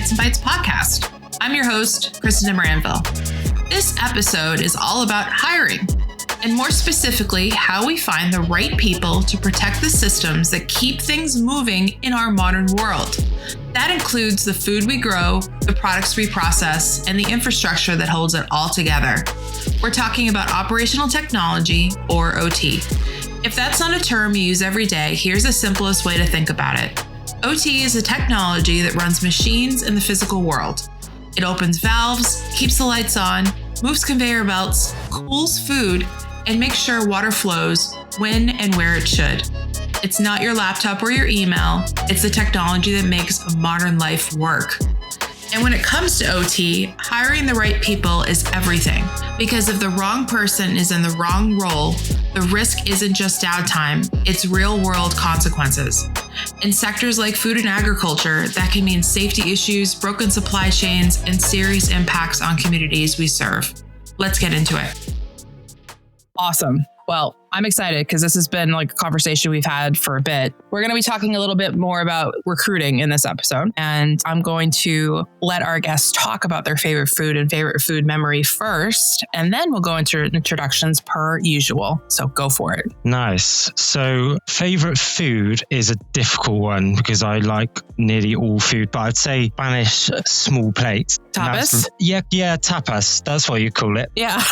Bytes and Bytes podcast. I'm your host, Kristen Moranville. This episode is all about hiring, and more specifically, how we find the right people to protect the systems that keep things moving in our modern world. That includes the food we grow, the products we process, and the infrastructure that holds it all together. We're talking about operational technology, or OT. If that's not a term you use every day, here's the simplest way to think about it. OT is a technology that runs machines in the physical world. It opens valves, keeps the lights on, moves conveyor belts, cools food, and makes sure water flows when and where it should. It's not your laptop or your email, it's the technology that makes modern life work. And when it comes to OT, hiring the right people is everything. Because if the wrong person is in the wrong role, the risk isn't just downtime, it's real-world consequences. In sectors like food and agriculture, that can mean safety issues, broken supply chains, and serious impacts on communities we serve. Let's get into it. Awesome. Well, I'm excited because this has been like a conversation we've had for a bit. We're going to be talking a little bit more about recruiting in this episode, and I'm going to let our guests talk about their favorite food and favorite food memory first, and then we'll go into introductions per usual. So go for it. Nice. So favorite food is a difficult one because I like nearly all food, but I'd say Spanish small plates. Tapas? Yeah, tapas. That's what you call it. Yeah.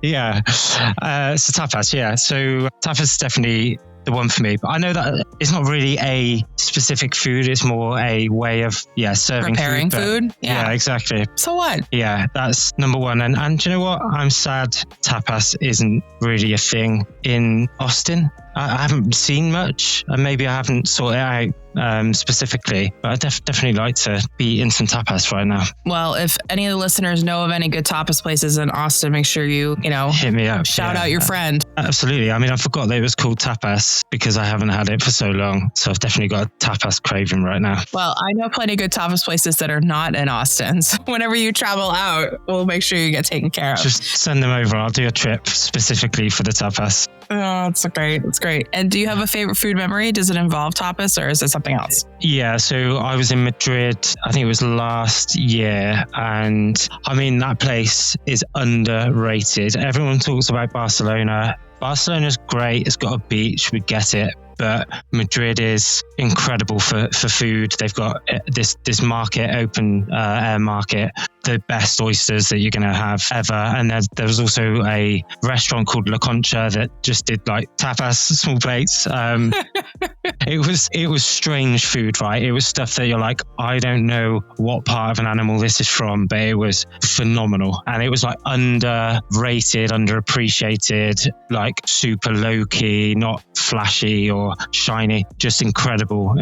Yeah. So tapas, yeah. So tapas is definitely the one for me. But I know that it's not really a specific food. It's more a way of, serving preparing food. Yeah, exactly. So what? Yeah, that's number one. And do you know what? I'm sad tapas isn't really a thing in Austin. I haven't seen much, and maybe I haven't sought it out specifically, but I'd definitely like to be in some tapas right now. Well, if any of the listeners know of any good tapas places in Austin, make sure you hit me up. Shout out your friend. Absolutely. I mean, I forgot that it was called tapas because I haven't had it for so long. So I've definitely got a tapas craving right now. Well, I know plenty of good tapas places that are not in Austin. So whenever you travel out, we'll make sure you get taken care of. Just send them over. I'll do a trip specifically for the tapas. Oh, it's great. It's great. And do you have a favorite food memory? Does it involve tapas or is it something else? Yeah, so I was in Madrid, I think it was last year. And I mean, that place is underrated. Everyone talks about Barcelona. Barcelona's great. It's got a beach. We get it. But Madrid is incredible for food. They've got this market, open air market, the best oysters that you're going to have ever. And there was also a restaurant called La Concha that just did like tapas, small plates. It was strange food, right? It was stuff that you're like, I don't know what part of an animal this is from, but it was phenomenal. And it was like underrated, underappreciated, like super low key, not flashy or shiny, just incredible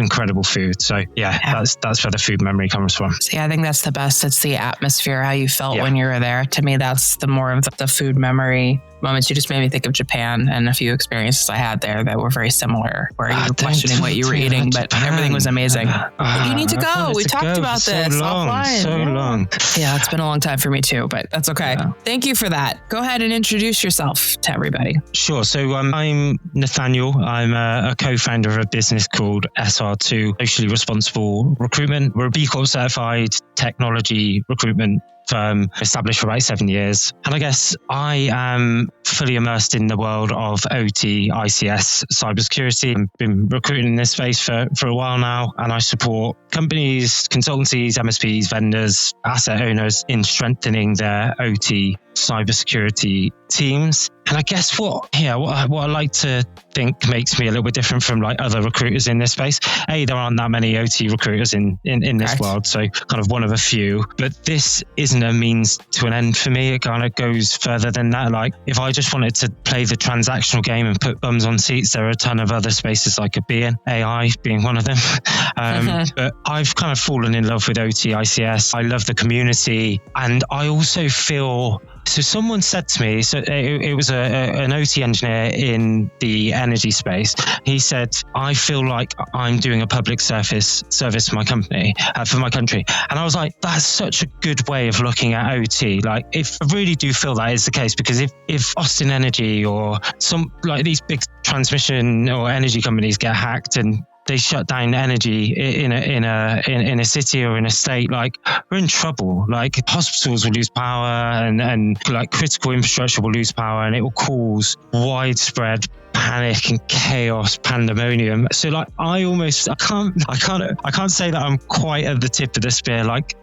food. So that's where the food memory comes from. See, I think that's the best. It's the atmosphere, how you felt when you were there. To me, that's the more of the food memory moments. You just made me think of Japan and a few experiences I had there that were very similar, where you were questioning what you were eating, but everything was amazing. You need to go. We talked about this offline. So long. Yeah, it's been a long time for me too, but that's okay. Yeah. Thank you for that. Go ahead and introduce yourself to everybody. Sure. So I'm Nathaniel. I'm a co-founder of a business called SR2, Socially Responsible Recruitment. We're a B Corp certified technology recruitment firm established for about 7 years. And I guess I am fully immersed in the world of OT, ICS, cybersecurity. I've been recruiting in this space for a while now, and I support companies, consultancies, MSPs, vendors, asset owners in strengthening their OT cybersecurity teams. And I guess what I like to think makes me a little bit different from like other recruiters in this space. There aren't that many OT recruiters in this world, so kind of one of a few. But this isn't a means to an end for me. It kind of goes further than that. Like if I just wanted to play the transactional game and put bums on seats, there are a ton of other spaces I could be in, AI being one of them. But I've kind of fallen in love with OT, ICS. I love the community, and I also feel... So someone said to me, it was an OT engineer in the energy space. He said, I feel like I'm doing a public service for my company, for my country. And I was like, that's such a good way of looking at OT. Like, if I really do feel that is the case, because if Austin Energy or some like these big transmission or energy companies get hacked and they shut down energy in a city or in a state, like we're in trouble. Like hospitals will lose power and like critical infrastructure will lose power, and it will cause widespread panic and chaos, pandemonium. So like I can't say that I'm quite at the tip of the spear like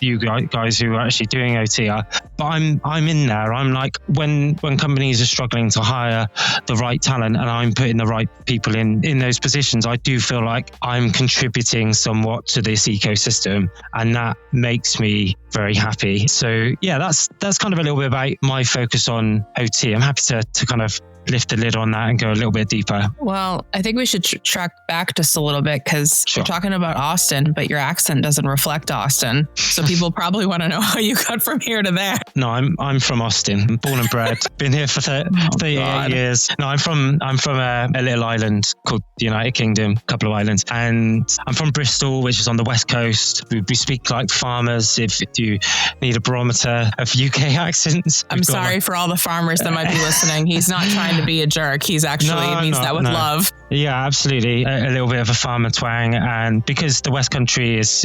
you guys who are actually doing OT are, but I'm in there. I'm like, when companies are struggling to hire the right talent and I'm putting the right people in those positions, I do feel like I'm contributing somewhat to this ecosystem, and that makes me very happy. So yeah, that's kind of a little bit about my focus on OT. I'm happy to kind of lift the lid on that and go a little bit deeper. Well, I think we should track back just a little bit, because Sure. We're talking about Austin, but your accent doesn't reflect Austin. So people probably want to know how you got from here to there. No, I'm from Austin, born and bred. Been here for 38 years. No, I'm from a little island called the United Kingdom, a couple of islands, and I'm from Bristol, which is on the west coast. We speak like farmers. If you need a barometer of UK accents, I'm sorry for all the farmers that might be listening. He's not trying to be a jerk. He's actually means that with love. Yeah, absolutely. A little bit of a farmer twang, and because the West Country is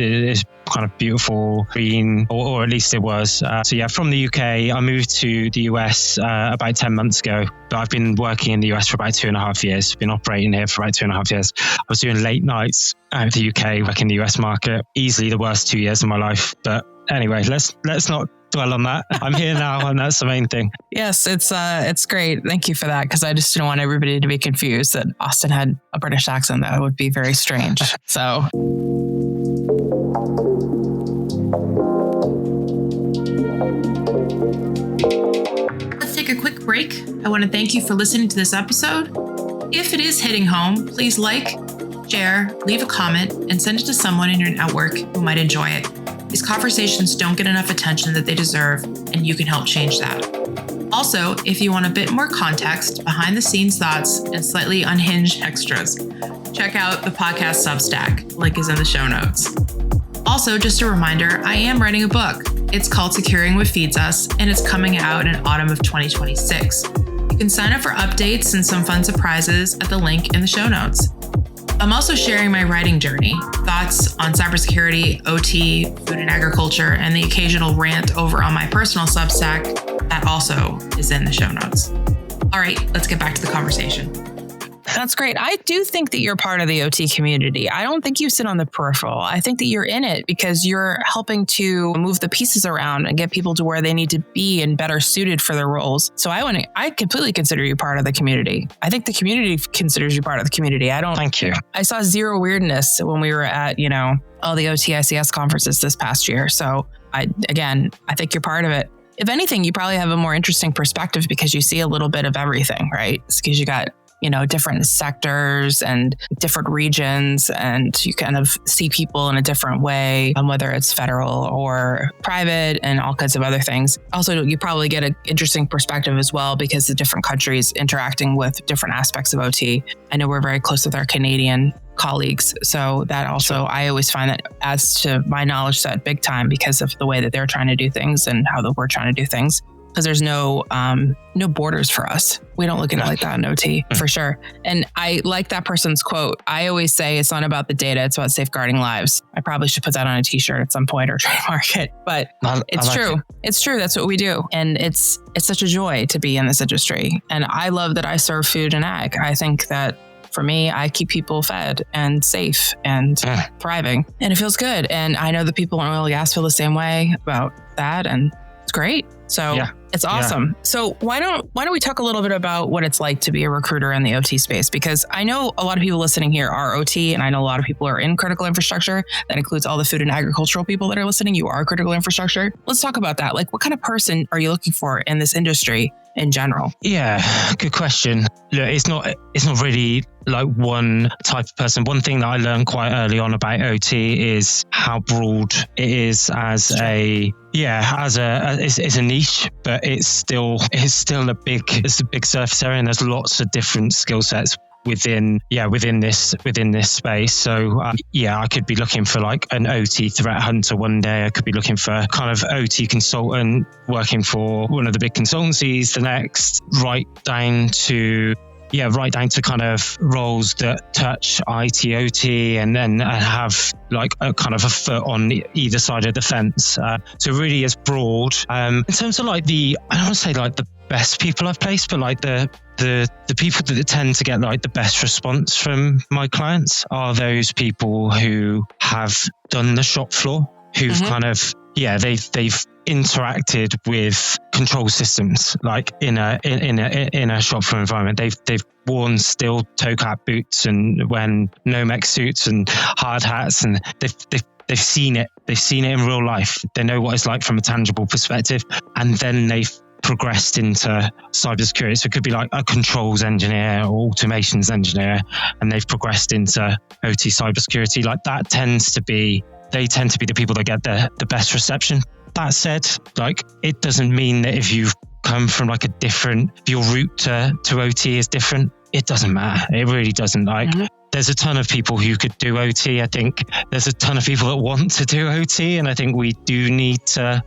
kind of beautiful, green, or at least it was. So yeah, from the UK, I moved to the US about 10 months ago, but I've been working in the US for about 2.5 years. Been operating here for about 2.5 years. I was doing late nights out of the UK, working in the US market. Easily the worst 2 years of my life. But anyway, let's not dwell on that. I'm here now, and that's the main thing. Yes, it's great. Thank you for that, because I just didn't want everybody to be confused that Austin had a British accent. That would be very strange. So. Let's take a quick break. I want to thank you for listening to this episode. If it is hitting home, please like, share, leave a comment, and send it to someone in your network who might enjoy it. These conversations don't get enough attention that they deserve, and you can help change that. Also, if you want a bit more context, behind the scenes thoughts, and slightly unhinged extras, check out the podcast Substack. Link is in the show notes. Also, just a reminder, I am writing a book. It's called Securing What Feeds Us, and it's coming out in autumn of 2026. You can sign up for updates and some fun surprises at the link in the show notes. I'm also sharing my writing journey, thoughts on cybersecurity, OT, food and agriculture, and the occasional rant over on my personal Substack. That also is in the show notes. All right, let's get back to the conversation. That's great. I do think that you're part of the OT community. I don't think you sit on the peripheral. I think that you're in it because you're helping to move the pieces around and get people to where they need to be and better suited for their roles. So I completely consider you part of the community. I think the community considers you part of the community. Thank you. I saw zero weirdness when we were at, all the OTICS conferences this past year. So I think you're part of it. If anything, you probably have a more interesting perspective because you see a little bit of everything, right? It's because you got different sectors and different regions, and you kind of see people in a different way, whether it's federal or private and all kinds of other things. Also, you probably get an interesting perspective as well because the different countries interacting with different aspects of OT. I know we're very close with our Canadian colleagues. So that also, I always find that adds to my knowledge set big time because of the way that they're trying to do things and how we're trying to do things. Because there's no borders for us. We don't look at it like that in OT, for sure. And I like that person's quote. I always say it's not about the data, it's about safeguarding lives. I probably should put that on a t-shirt at some point or trademark it, but it's true. It's true. That's what we do. And it's such a joy to be in this industry. And I love that I serve food and ag. I think that for me, I keep people fed and safe and thriving, and it feels good. And I know the people in oil and gas feel the same way about that. And it's great. So it's awesome. Yeah. So why don't we talk a little bit about what it's like to be a recruiter in the OT space? Because I know a lot of people listening here are OT, and I know a lot of people are in critical infrastructure. That includes all the food and agricultural people that are listening. You are critical infrastructure. Let's talk about that. Like, what kind of person are you looking for in this industry in general? Yeah, good question. Look, it's not really like one type of person. One thing that I learned quite early on about OT is how broad it is as a niche, but it's still a big surface area, and there's lots of different skill sets within this space. So I could be looking for like an OT threat hunter one day. I could be looking for kind of OT consultant working for one of the big consultancies the next, right down to right down to kind of roles that touch IT, OT, and then have like a kind of a foot on either side of the fence. So it really is broad. In terms of like I don't want to say like the best people I've placed, but like the people that tend to get like the best response from my clients are those people who have done the shop floor, who've kind of, they've interacted with control systems like in a shop floor environment. They've worn steel toe cap boots and when Nomex suits and hard hats, and they've seen it. They've seen it in real life. They know what it's like from a tangible perspective, and then they've progressed into cybersecurity. So it could be like a controls engineer or automations engineer, and they've progressed into OT cybersecurity. Like that tends to be the people that get the best reception. That said, like it doesn't mean that if you've come from like your route to OT is different. It doesn't matter. It really doesn't. Like there's a ton of people who could do OT. I think there's a ton of people that want to do OT, and I think we do need to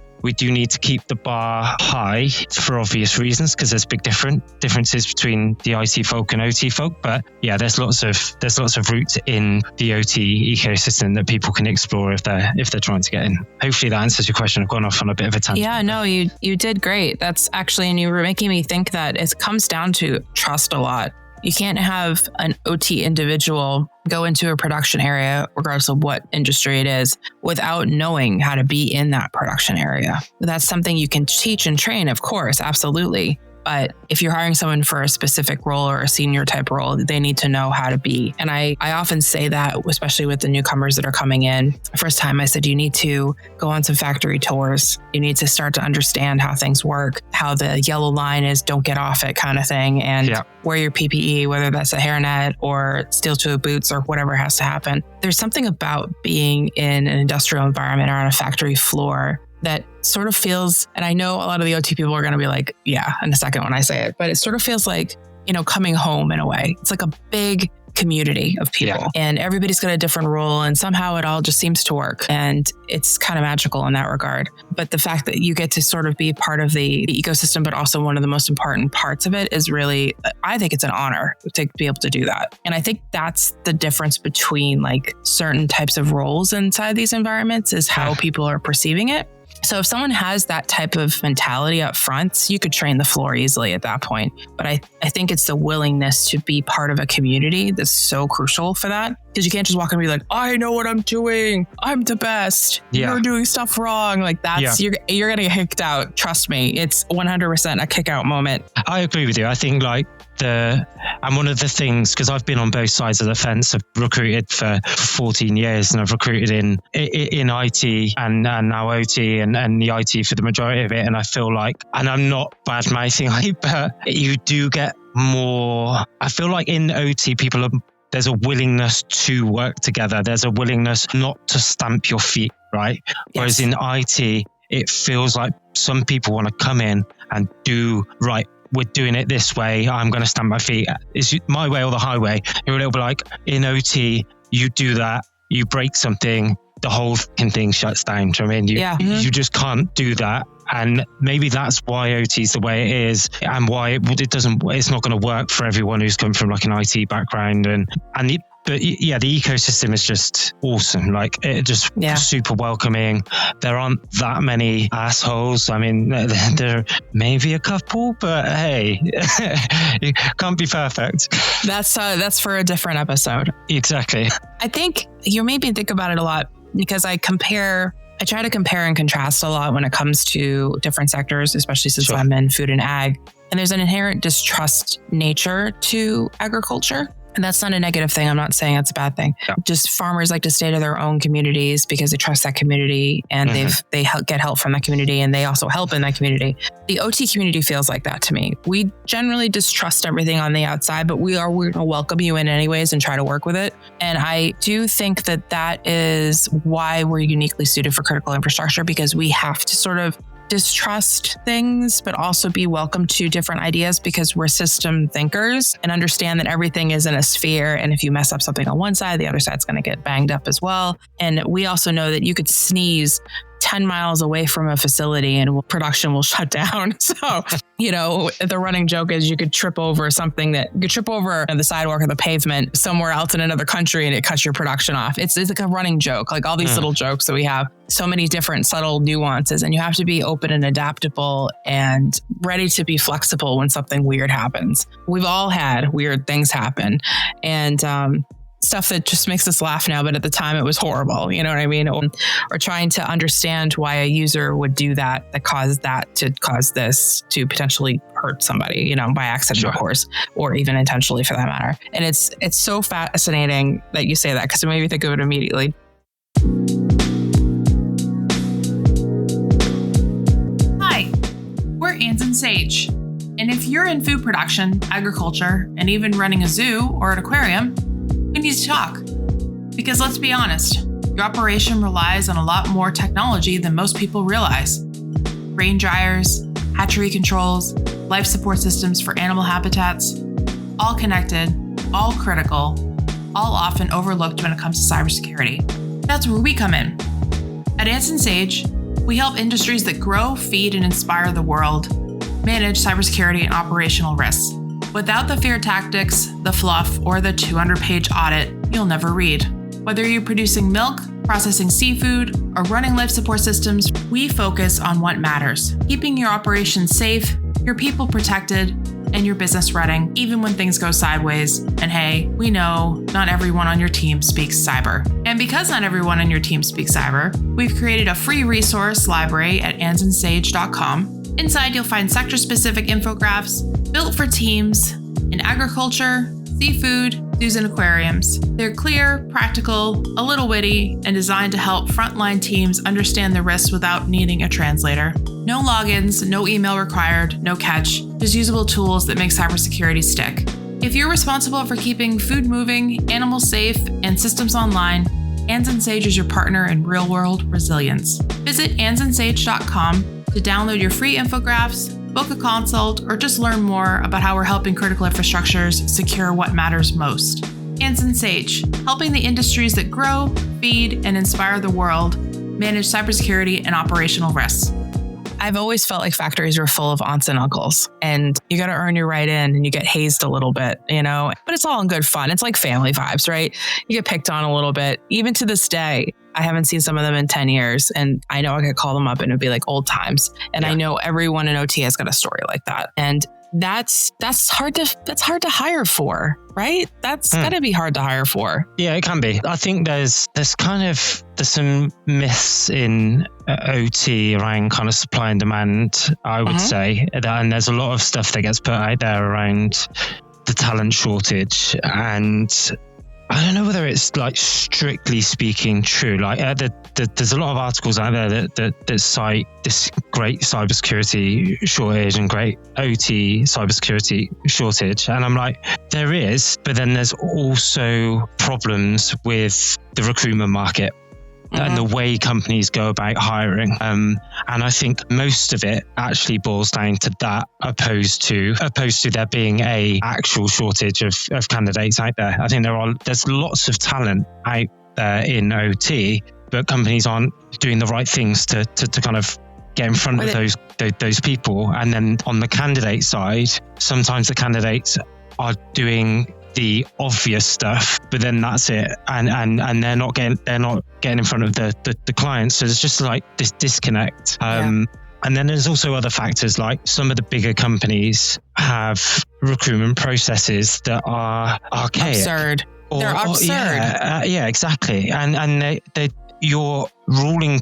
keep the bar high for obvious reasons, because there's big differences between the IT folk and OT folk. But yeah, there's lots of routes in the OT ecosystem that people can explore if they're trying to get in. Hopefully that answers your question. I've gone off on a bit of a tangent. Yeah, no, you did great. That's actually, and you were making me think that it comes down to trust a lot. You can't have an OT individual go into a production area, regardless of what industry it is, without knowing how to be in that production area. That's something you can teach and train, of course, absolutely. But if you're hiring someone for a specific role or a senior type role, they need to know how to be. And I often say that, especially with the newcomers that are coming in. First time I said, you need to go on some factory tours. You need to start to understand how things work, how the yellow line is, don't get off it kind of thing. And wear your PPE, whether that's a hairnet or steel toe boots or whatever has to happen. There's something about being in an industrial environment or on a factory floor that sort of feels, and I know a lot of the OT people are going to be like, yeah, in a second when I say it, but it sort of feels like, coming home in a way. It's like a big community of people and everybody's got a different role, and somehow it all just seems to work. And it's kind of magical in that regard. But the fact that you get to sort of be part of the ecosystem, but also one of the most important parts of it is really, I think it's an honor to be able to do that. And I think that's the difference between like certain types of roles inside these environments is how people are perceiving it. So if someone has that type of mentality up front, you could train the floor easily at that point. But I think it's the willingness to be part of a community that's so crucial for that. Because you can't just walk in and be like, I know what I'm doing. I'm the best. You're doing stuff wrong. Like that's, you're going to get kicked out. Trust me. It's 100% a kick out moment. I agree with you. I think like and one of the things, because I've been on both sides of the fence, I've recruited for 14 years and I've recruited in IT and now OT and the IT for the majority of it. And I feel like, and I'm not bad mouthing, but you do get more, I feel like in OT there's a willingness to work together. There's a willingness not to stamp your feet, right? Yes. Whereas in IT, it feels like some people want to come in and do right. We're doing it this way. I'm going to stamp my feet. It's my way or the highway. You're a little bit like in OT, you do that, you break something, the whole thing shuts down. Do you know what I mean? You just can't do that. And maybe that's why OT is the way it is, and why it's not going to work for everyone who's come from like an IT background. But the ecosystem is just awesome. Like it just super welcoming. There aren't that many assholes. I mean, there may be a couple, but hey, you can't be perfect. That's for a different episode. Exactly. I think you made me think about it a lot because I try to compare and contrast a lot when it comes to different sectors, especially since I'm in food and ag. And there's an inherent distrust nature to agriculture. And that's not a negative thing. I'm not saying it's a bad thing. Yeah. Just farmers like to stay to their own communities because they trust that community and they get help from that community, and they also help in that community. The OT community feels like that to me. We generally distrust everything on the outside, but we're going to welcome you in anyways and try to work with it. And I do think that is why we're uniquely suited for critical infrastructure, because we have to sort of distrust things, but also be welcome to different ideas because we're system thinkers and understand that everything is in a sphere. And if you mess up something on one side, the other side's going to get banged up as well. And we also know that you could sneeze 10 miles away from a facility and production will shut down. So the running joke is you could trip over the sidewalk or the pavement somewhere else in another country and it cuts your production off. It's like a running joke, like all these little jokes that we have, so many different subtle nuances, and you have to be open and adaptable and ready to be flexible when something weird happens. We've all had weird things happen, and stuff that just makes us laugh now, but at the time it was horrible. You know what I mean? Or trying to understand why a user would do that caused that to cause this to potentially hurt somebody, by accident, of course, or even intentionally for that matter. And it's so fascinating that you say that, because it made me think of it immediately. Hi, we're Anns and Sage. And if you're in food production, agriculture, and even running a zoo or an aquarium, we need to talk. Because let's be honest, your operation relies on a lot more technology than most people realize. Grain dryers, hatchery controls, life support systems for animal habitats, all connected, all critical, all often overlooked when it comes to cybersecurity. That's where we come in. At Anns and Sage, we help industries that grow, feed, and inspire the world manage cybersecurity and operational risks. Without the fear tactics, the fluff, or the 200-page audit you'll never read. Whether you're producing milk, processing seafood, or running life support systems, we focus on what matters, keeping your operation safe, your people protected, and your business running, even when things go sideways. And hey, we know not everyone on your team speaks cyber. And because not everyone on your team speaks cyber, we've created a free resource library at annsandsage.com. Inside, you'll find sector-specific infographics built for teams in agriculture, seafood, zoos, and aquariums. They're clear, practical, a little witty, and designed to help frontline teams understand the risks without needing a translator. No logins, no email required, no catch, just usable tools that make cybersecurity stick. If you're responsible for keeping food moving, animals safe, and systems online, Anns and Sage is your partner in real-world resilience. Visit annsandsage.com to download your free infographics, book a consult, or just learn more about how we're helping critical infrastructures secure what matters most. Anns and Sage, helping the industries that grow, feed, and inspire the world manage cybersecurity and operational risks. I've always felt like factories were full of aunts and uncles, and you got to earn your right in, and you get hazed a little bit, but it's all in good fun. It's like family vibes, right? You get picked on a little bit. Even to this day, I haven't seen some of them in 10 years, and I know I could call them up and it'd be like old times. And I know everyone in OT has got a story like that. And that's hard to hire for, right? That's gotta be hard to hire for. Yeah, it can be. I think there's some myths in OT around kind of supply and demand, I would say, and there's a lot of stuff that gets put out there around the talent shortage, and I don't know whether it's like strictly speaking true. Like there's a lot of articles out there that cite this great cybersecurity shortage and great OT cybersecurity shortage. And I'm like, there is, but then there's also problems with the recruitment market. And the way companies go about hiring. And I think most of it actually boils down to that opposed to there being a actual shortage of candidates out there. I think there's lots of talent out there in OT, but companies aren't doing the right things to kind of get in front of those people. And then on the candidate side, sometimes the candidates are doing the obvious stuff, but then that's it, and they're not getting in front of the clients. So there's just like this disconnect. And then there's also other factors, like some of the bigger companies have recruitment processes that are archaic. Absurd. They're absurd. Yeah, exactly. And you're ruling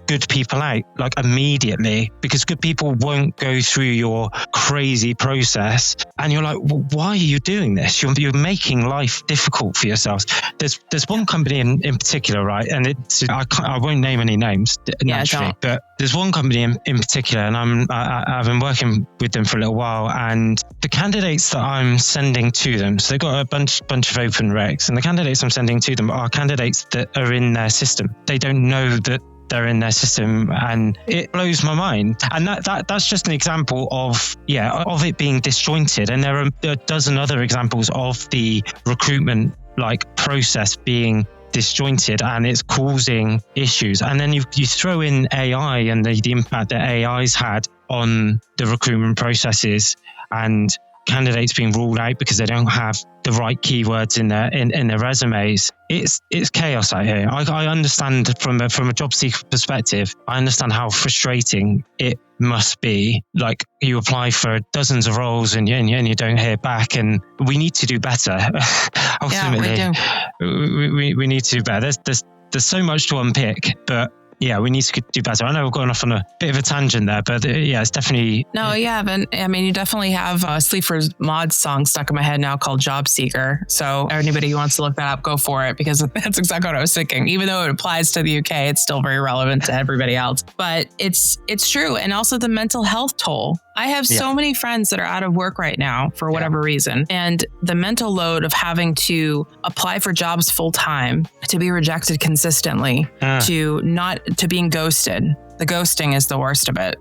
good people out like immediately, because good people won't go through your crazy process, and you're like, well, why are you doing this? You're making life difficult for yourselves. There's one company in particular, right? And I won't name any names naturally, but there's one company in particular, and I've been working with them for a little while, and the candidates that I'm sending to them, so they've got a bunch of open recs, and the candidates I'm sending to them are candidates that are in their system. They don't know that they're in their system, and it blows my mind. And that's just an example of it being disjointed. And there are a dozen other examples of the recruitment process being disjointed and it's causing issues. And then you throw in AI and the impact that AI's had on the recruitment processes, and candidates being ruled out because they don't have the right keywords in their resumes. It's chaos out here. I understand from a job seeker perspective. I understand how frustrating it must be. Like, you apply for dozens of roles and you don't hear back, and we need to do better. Ultimately, yeah, we need to do better. There's so much to unpick, but yeah, we need to do better. I know we've gone off on a bit of a tangent there, but yeah, it's definitely... No, you haven't. I mean, you definitely have a Sleaford's Mod song stuck in my head now called Job Seeker. So anybody who wants to look that up, go for it, because that's exactly what I was thinking. Even though it applies to the UK, it's still very relevant to everybody else. But it's true. And also the mental health toll. I have so many friends that are out of work right now for whatever reason. And the mental load of having to apply for jobs full time, to be rejected consistently, to being ghosted. The ghosting is the worst of it.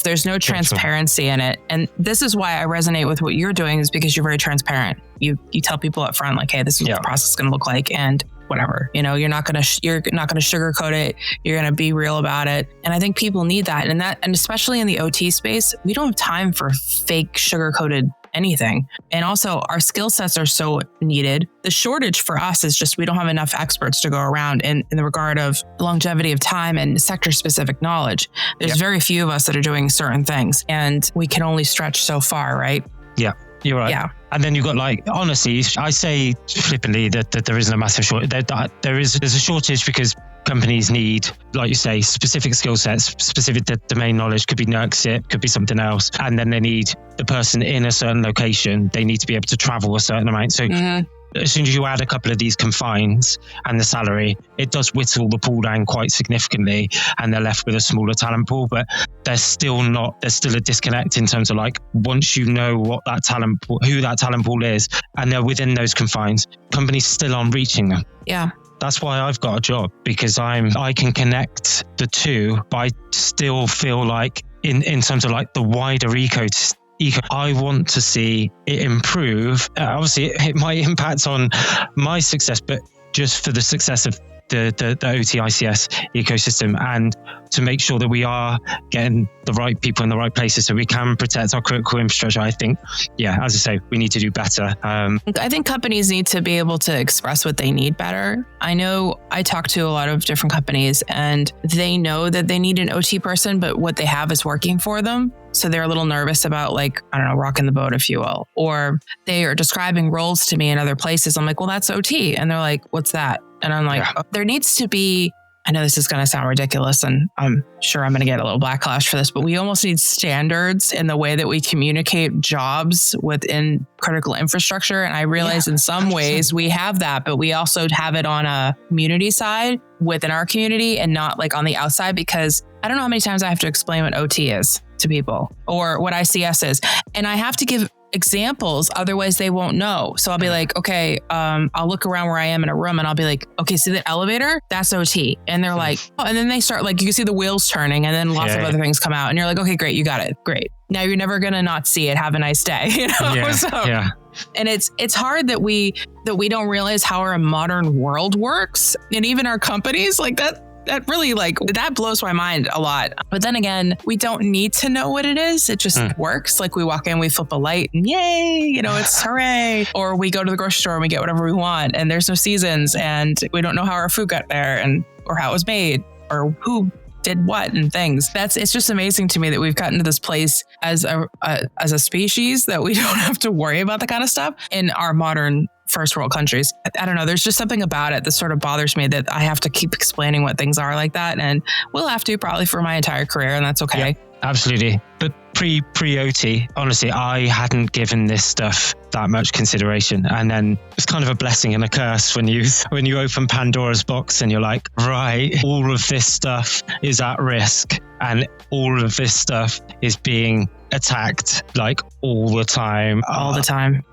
There's no transparency in it. And this is why I resonate with what you're doing, is because you're very transparent. You tell people up front, like, hey, this is what the process is going to look like. And whatever, you're not going to sugarcoat it. You're going to be real about it. And I think people need that. And especially in the OT space, we don't have time for fake sugarcoated anything. And also our skill sets are so needed. The shortage for us is just, we don't have enough experts to go around in the regard of longevity of time and sector specific knowledge. There's very few of us that are doing certain things, and we can only stretch so far, right? Yeah. You're right. Yeah. And then you've got, like, honestly, I say flippantly that there isn't a massive shortage. There's a shortage because companies need, like you say, specific skill sets, specific domain knowledge. Could be NERC, could be something else. And then they need the person in a certain location. They need to be able to travel a certain amount. So as soon as you add a couple of these confines and the salary, it does whittle the pool down quite significantly, and they're left with a smaller talent pool. But there's still a disconnect in terms of, like, once you know what that talent pool, who that talent pool is, and they're within those confines, companies still aren't reaching them. Yeah. That's why I've got a job, because I can connect the two, but I still feel like in terms of, like, the wider ecosystem, I want to see it improve. Obviously, it might impact on my success, but just for the success of the OT-ICS ecosystem, and to make sure that we are getting the right people in the right places so we can protect our critical infrastructure. I think, as I say, we need to do better. I think companies need to be able to express what they need better. I know I talk to a lot of different companies, and they know that they need an OT person, but what they have is working for them. So they're a little nervous about, like, I don't know, rocking the boat, if you will. Or they are describing roles to me in other places. I'm like, well, that's OT. And they're like, what's that? And I'm like, there needs to be, I know this is going to sound ridiculous, and I'm sure I'm going to get a little backlash for this, but we almost need standards in the way that we communicate jobs within critical infrastructure. And I realize in some ways we have that, but we also have it on a community side within our community and not, like, on the outside, because I don't know how many times I have to explain what OT is to people or what ICS is. And I have to give examples, otherwise they won't know. So I'll be like, okay, I'll look around where I am in a room and I'll be like, okay, see the elevator? That's OT. And they're like, oh, and then they start, like, you can see the wheels turning, and then lots of other things come out, and you're like, okay, great, you got it. Great. Now you're never going to not see it. Have a nice day. And it's hard that we don't realize how our modern world works, and even our companies, like that really, like, that blows my mind a lot. But then again, we don't need to know what it is. It just works. Like, we walk in, we flip a light, and yay, it's hooray. Or we go to the grocery store and we get whatever we want, and there's no seasons, and we don't know how our food got there, or how it was made, or who did what and things. It's just amazing to me that we've gotten to this place as a species that we don't have to worry about the kind of stuff in our modern first world countries. I don't know. There's just something about it that sort of bothers me, that I have to keep explaining what things are like that. And we'll have to probably for my entire career, and that's okay. Yeah, absolutely. But pre-OT, honestly, I hadn't given this stuff that much consideration. And then it's kind of a blessing and a curse when you open Pandora's box and you're like, right, all of this stuff is at risk, and all of this stuff is being attacked, like, all the time.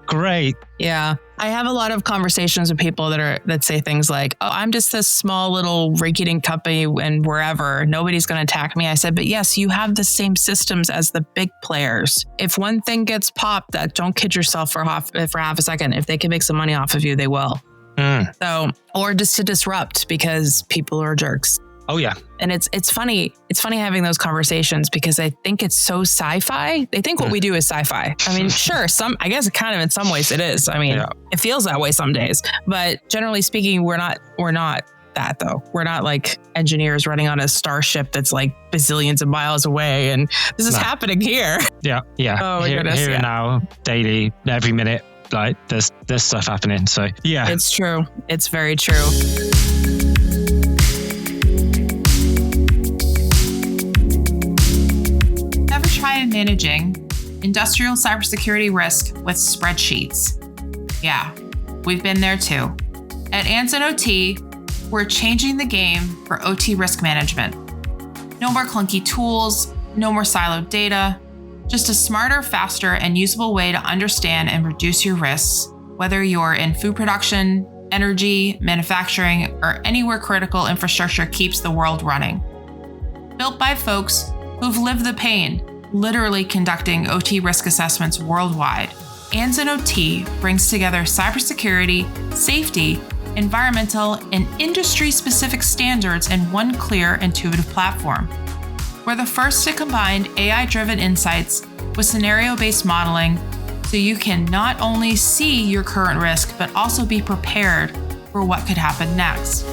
Great. Yeah. I have a lot of conversations with people that say things like, oh, I'm just this small little rinky-dink company, and wherever, nobody's going to attack me. I said, but yes, you have the same systems as the big players. If one thing gets popped, don't kid yourself for half a second. If they can make some money off of you, they will. So, or just to disrupt because people are jerks. Oh yeah. And it's funny. It's funny having those conversations because I think it's so sci-fi. They think what we do is sci-fi. I mean, sure, I guess kind of in some ways it is. I mean, It feels that way some days, but generally speaking, we're not that though. We're not like engineers running on a starship that's like bazillions of miles away and this is happening here. Yeah. Oh my goodness. Here and now, daily, every minute, like there's stuff happening. So yeah. It's true. It's very true. Try managing industrial cybersecurity risk with spreadsheets. Yeah, we've been there too. At Anson OT, we're changing the game for OT risk management. No more clunky tools, no more siloed data, just a smarter, faster, and usable way to understand and reduce your risks, whether you're in food production, energy, manufacturing, or anywhere critical infrastructure keeps the world running. Built by folks who've lived the pain, literally conducting OT risk assessments worldwide, Anson OT brings together cybersecurity, safety, environmental, and industry-specific standards in one clear, intuitive platform. We're the first to combine AI-driven insights with scenario-based modeling so you can not only see your current risk, but also be prepared for what could happen next.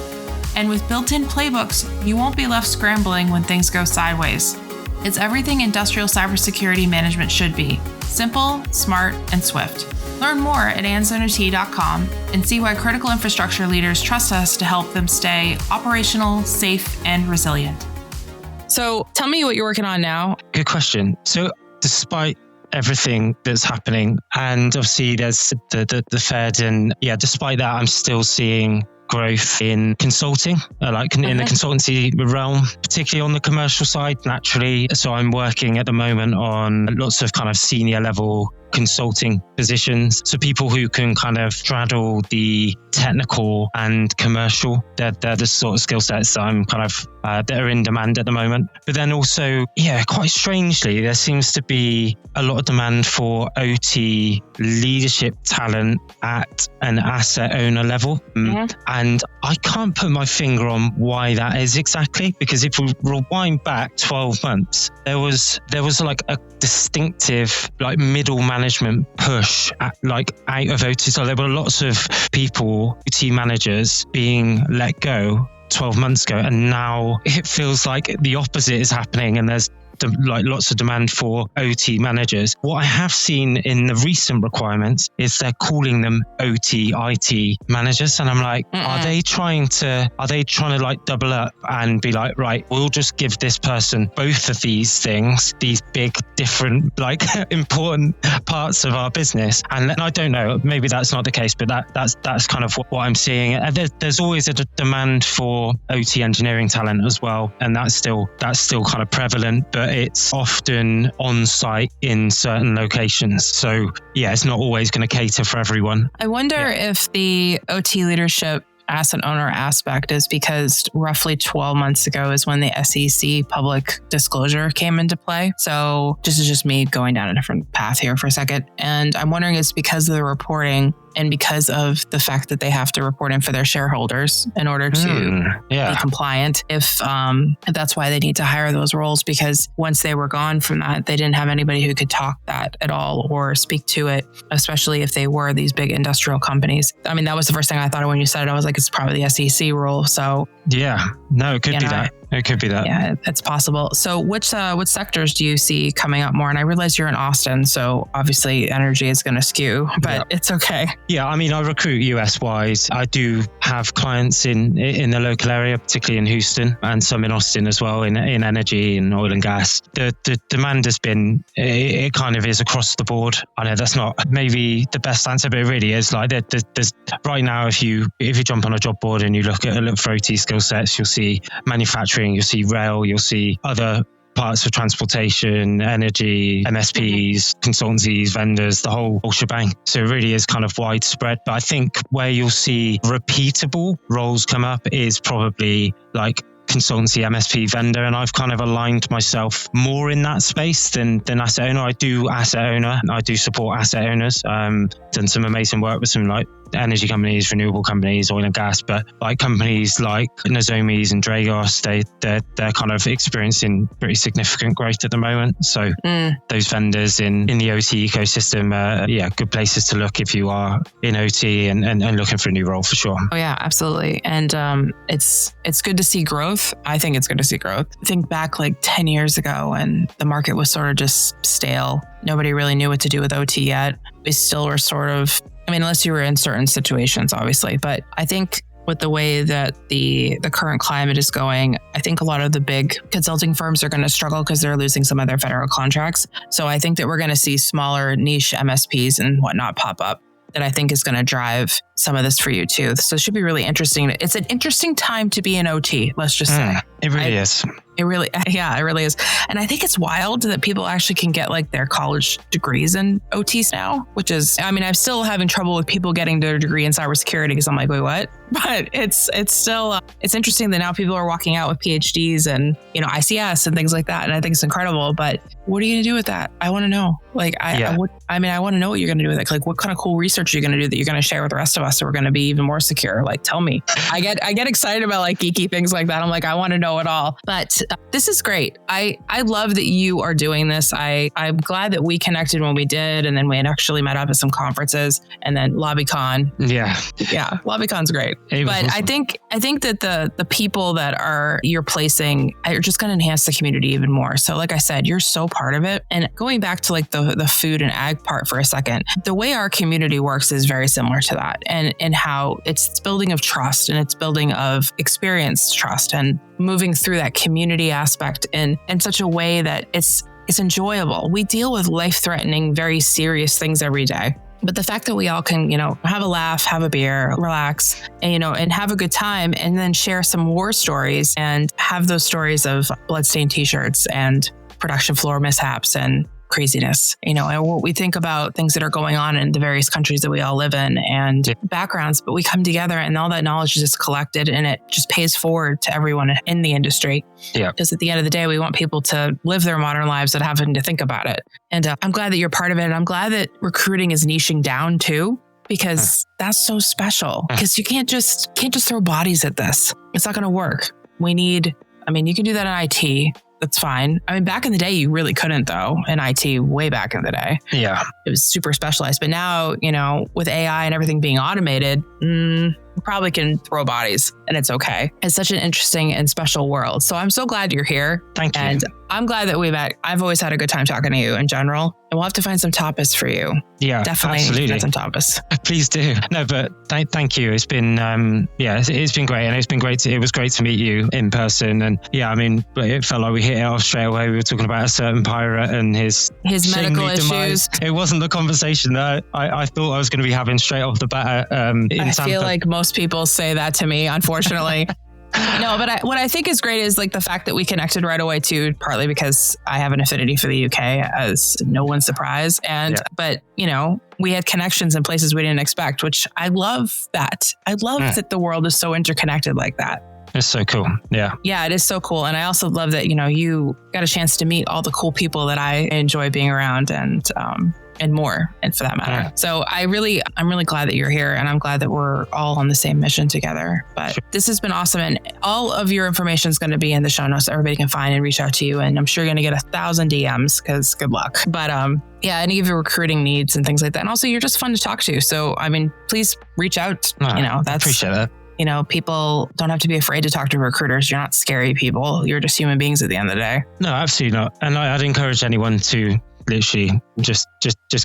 And with built-in playbooks, you won't be left scrambling when things go sideways. It's everything industrial cybersecurity management should be. Simple, smart, and swift. Learn more at ansonot.com and see why critical infrastructure leaders trust us to help them stay operational, safe, and resilient. So tell me what you're working on now. Good question. So despite everything that's happening, and obviously there's the Fed, and despite that, I'm still seeing growth in consulting, in the consultancy realm, particularly on the commercial side, naturally. So I'm working at the moment on lots of kind of senior level consulting positions. So people who can kind of straddle the technical and commercial, they're the sort of skill sets that I'm kind of that are in demand at the moment. But then also, quite strangely, there seems to be a lot of demand for OT leadership talent at an asset owner level. And I can't put my finger on why that is exactly, because if we rewind back 12 months, there was like a distinctive like middle management push out of OT. So there were lots of people, OT managers being let go 12 months ago, and now it feels like the opposite is happening, and there's lots of demand for OT managers. What I have seen in the recent requirements is they're calling them OT IT managers, and I'm like, are they trying to like double up and be like, right, we'll just give this person both of these things, these big different like important parts of our business? And I don't know, maybe that's not the case, but that's kind of what I'm seeing. There's always a demand for OT engineering talent as well, and that's still kind of prevalent, but it's often on site in certain locations. So it's not always going to cater for everyone. I wonder if the OT leadership asset owner aspect is because roughly 12 months ago is when the SEC public disclosure came into play. So this is just me going down a different path here for a second. And I'm wondering it's because of the reporting and because of the fact that they have to report in for their shareholders in order to be compliant. If that's why they need to hire those roles, because once they were gone from that, they didn't have anybody who could talk that at all or speak to it, especially if they were these big industrial companies. I mean, that was the first thing I thought of when you said it. I was like, it's probably the SEC rule. So it could be that. It could be that. Yeah, it's possible. So which sectors do you see coming up more? And I realize you're in Austin, so obviously energy is going to skew, but it's okay. Yeah, I mean, I recruit US-wise. I do have clients in the local area, particularly in Houston, and some in Austin as well, in energy and oil and gas. The demand has been, it kind of is across the board. I know that's not maybe the best answer, but it really is. Like there's right now, if you jump on a job board and you look for OT skill sets, you'll see manufacturing, you'll see rail, you'll see other parts of transportation, energy, MSPs, consultancies, vendors, the whole shebang. So it really is kind of widespread. But I think where you'll see repeatable roles come up is probably like consultancy, MSP, vendor, and I've kind of aligned myself more in that space than asset owner. I do asset owner, and I do support asset owners. Done some amazing work with some like energy companies, renewable companies, oil and gas, but like companies like Nozomi's and Dragos, they're kind of experiencing pretty significant growth at the moment. So those vendors in the OT ecosystem are good places to look if you are in OT and looking for a new role for sure. Oh yeah, absolutely. And it's good to see growth. I think it's good to see growth. Think back like 10 years ago when the market was sort of just stale. Nobody really knew what to do with OT yet. We still were sort of, unless you were in certain situations, obviously. But I think with the way that the current climate is going, I think a lot of the big consulting firms are going to struggle because they're losing some of their federal contracts. So I think that we're going to see smaller niche MSPs and whatnot pop up that I think is going to drive some of this for you too. So it should be really interesting. It's an interesting time to be in OT, let's just say. It really is. It really is. And I think it's wild that people actually can get like their college degrees in OTs now, which is, I'm still having trouble with people getting their degree in cybersecurity because I'm like, wait, what? But it's still, it's interesting that now people are walking out with PhDs and, ICS and things like that. And I think it's incredible, but what are you going to do with that? I want to know. I want to know what you're going to do with it. Like what kind of cool research are you going to do that you're going to share with the rest of us so we're going to be even more secure? Like, tell me. I get excited about like geeky things like that. I'm like, I want to know it all. But this is great. I love that you are doing this. I'm glad that we connected when we did, and then we had actually met up at some conferences, and then LobbyCon. Yeah, LobbyCon's great. But awesome. I think that the people that you're placing are just going to enhance the community even more. So like I said, you're so part of it. And going back to like the food and ag part for a second, the way our community works is very similar to that, and how it's building of trust and it's building of experienced trust and moving through that community aspect in such a way that it's enjoyable. We deal with life-threatening, very serious things every day. But the fact that we all can, have a laugh, have a beer, relax, and have a good time, and then share some war stories and have those stories of bloodstained t-shirts and production floor mishaps and craziness, and what we think about things that are going on in the various countries that we all live in and backgrounds, but we come together and all that knowledge is just collected and it just pays forward to everyone in the industry. Yeah. Because at the end of the day, we want people to live their modern lives without having to think about it. And I'm glad that you're part of it. And I'm glad that recruiting is niching down too, because that's so special. Because you can't just throw bodies at this. It's not going to work. You can do that in IT. That's fine. Back in the day, you really couldn't though, in IT way back in the day. Yeah. It was super specialized. But now, with AI and everything being automated, you probably can throw bodies and it's okay. It's such an interesting and special world. So I'm so glad you're here. Thank you. And I'm glad that we met. I've always had a good time talking to you in general. And we'll have to find some tapas for you. Yeah, definitely. Absolutely. Some tapas. Please do. No, but thank you. It's been, it's been great. And it's been great. It was great to meet you in person. And it felt like we hit it off straight away. We were talking about a certain pirate and his medical issues. It wasn't the conversation that I thought I was going to be having straight off the bat in Tampa. I feel like most people say that to me, unfortunately. No, but what I think is great is like the fact that we connected right away too, partly because I have an affinity for the UK, as no one's surprised. But we had connections in places we didn't expect, which I love that. I love that the world is so interconnected like that. It's so cool. Yeah. Yeah, it is so cool. And I also love that, you got a chance to meet all the cool people that I enjoy being around and more, and for that matter. Yeah. So I'm really glad that you're here, and I'm glad that we're all on the same mission together. But this has been awesome, and all of your information is going to be in the show notes so everybody can find and reach out to you. And I'm sure you're going to get 1,000 DMs because good luck. But any of your recruiting needs and things like that. And also, you're just fun to talk to. So please reach out. I appreciate that. People don't have to be afraid to talk to recruiters. You're not scary people. You're just human beings at the end of the day. No, absolutely not. And I'd encourage anyone to literally just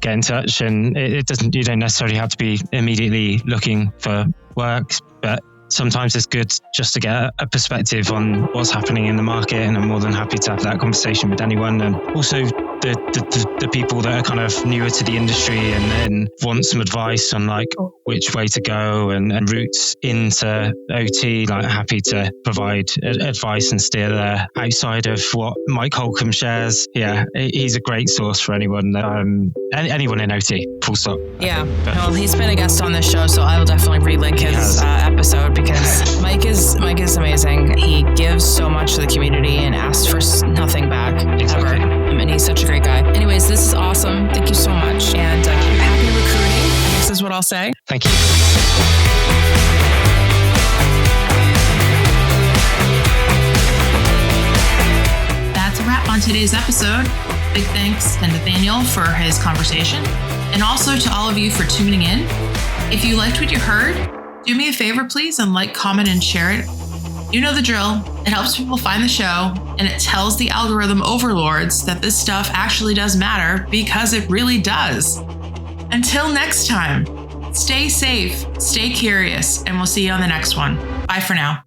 get in touch, and you don't necessarily have to be immediately looking for work, but sometimes it's good just to get a perspective on what's happening in the market, and I'm more than happy to have that conversation with anyone. And also the people that are kind of newer to the industry and want some advice on like which way to go and routes into OT, like happy to provide advice and steer there outside of what Mike Holcomb shares. Yeah, he's a great source for anyone in OT, full stop. Yeah, well, he's been a guest on this show, so I will definitely relink his episode because Mike is amazing. He gives so much to the community and asks for nothing back ever. And he's such a great guy. Anyways, this is awesome. Thank you so much. And happy recruiting. I'm is what I'll say. Thank you. That's a wrap on today's episode. Big thanks to Nathaniel for his conversation, and also to all of you for tuning in. If you liked what you heard, do me a favor, please, and like, comment, and share it. You know the drill. It helps people find the show, and it tells the algorithm overlords that this stuff actually does matter, because it really does. Until next time, stay safe, stay curious, and we'll see you on the next one. Bye for now.